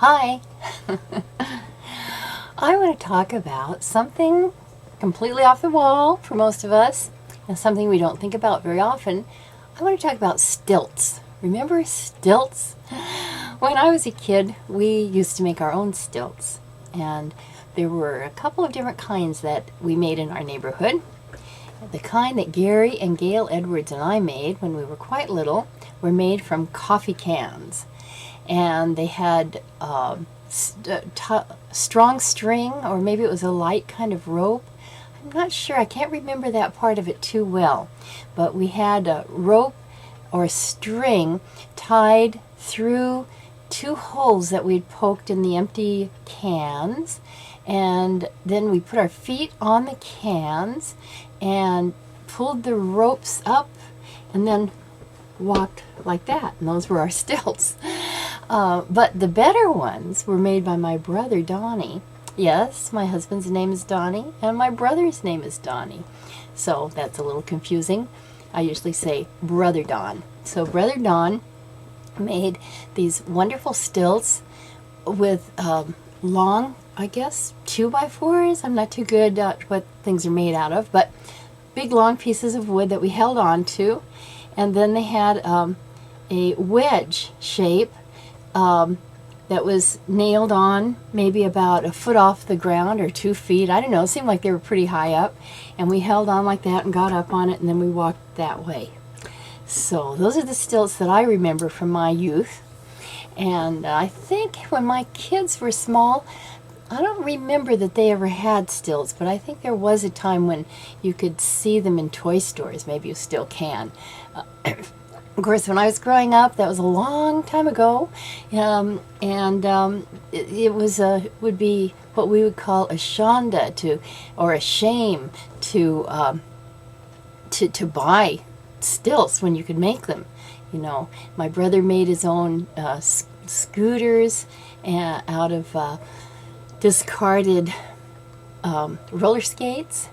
Hi! I want to talk about something completely off the wall for most of us, and something we don't think about very often. I want to talk about stilts. Remember stilts? When I was a kid, we used to make our own stilts, and there were a couple of different kinds that we made in our neighborhood. The kind that Gary and Gail Edwards and I made when we were quite little were made from coffee cans. And they had strong string, or maybe it was a light kind of rope. I'm not sure. I can't remember that part of it too well. But we had a rope or string tied through two holes that we'd poked in the empty cans. And then we put our feet on the cans and pulled the ropes up and then walked like that. And those were our stilts. But the better ones were made by my brother, Donnie. Yes, my husband's name is Donnie, and my brother's name is Donnie. So that's a little confusing. I usually say Brother Don. So Brother Don made these wonderful stilts with long, I guess, 2x4s. I'm not too good at what things are made out of, but big long pieces of wood that we held on to. And then they had a wedge shape that was nailed on maybe about a foot off the ground or 2 feet. I don't know. It seemed like they were pretty high up. And we held on like that and got up on it, and then we walked that way. So those are the stilts that I remember from my youth. And I think when my kids were small, I don't remember that they ever had stilts, but I think there was a time when you could see them in toy stores. Maybe you still can. Of course, when I was growing up, that was a long time ago, it was would be what we would call a shonda or a shame to buy stilts when you could make them. You know, my brother made his own scooters out of discarded roller skates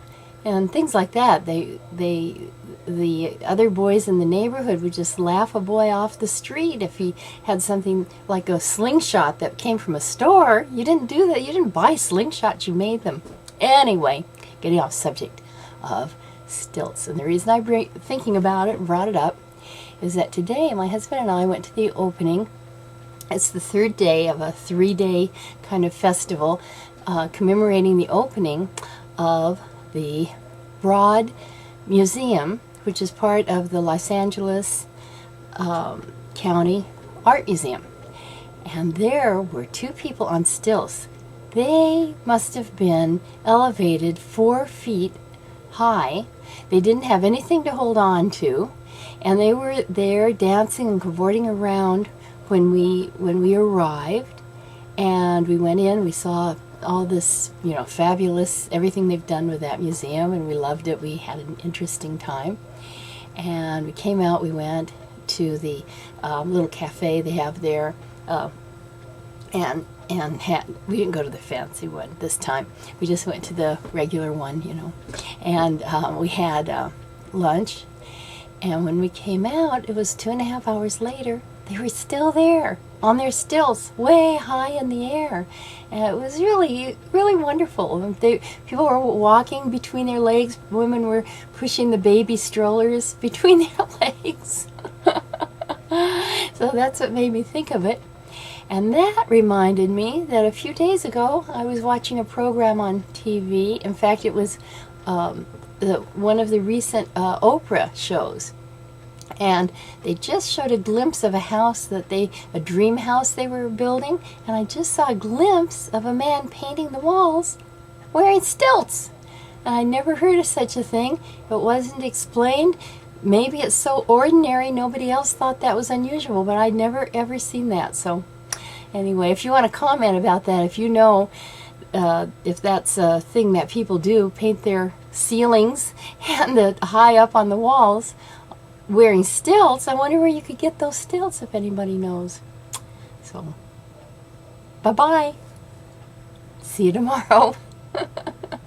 and things like that. The other boys in the neighborhood would just laugh a boy off the street if he had something like a slingshot that came from a store. You didn't do that. You didn't buy slingshots. You made them. Anyway, getting off subject of stilts. And the reason I thinking about it and brought it up is that today my husband and I went to the opening. It's the third day of a 3-day kind of festival commemorating the opening of the Broad Museum, which is part of the Los Angeles County Art Museum. And there were 2 people on stilts. They must have been elevated 4 feet high. They didn't have anything to hold on to, and they were there dancing and cavorting around when we arrived. And we went in, we saw all this, fabulous, everything they've done with that museum, and we loved it. We had an interesting time. And we came out, we went to the little cafe they have there, and we didn't go to the fancy one this time. We just went to the regular one, and we had lunch. And when we came out, it was 2.5 hours later. They were still there on their stilts, way high in the air. And it was really, really wonderful. People were walking between their legs. Women were pushing the baby strollers between their legs. So that's what made me think of it. And that reminded me that a few days ago, I was watching a program on TV. In fact, it was one of the recent Oprah shows. And they just showed a glimpse of a dream house they were building, and I just saw a glimpse of a man painting the walls wearing stilts. And I never heard of such a thing. It wasn't explained. Maybe it's so ordinary nobody else thought that was unusual, but I'd never ever seen that. So anyway, if you want to comment about that, if you know if that's a thing that people do, paint their ceilings and high up on the walls wearing stilts, I wonder where you could get those stilts if anybody knows. So, bye-bye. See you tomorrow.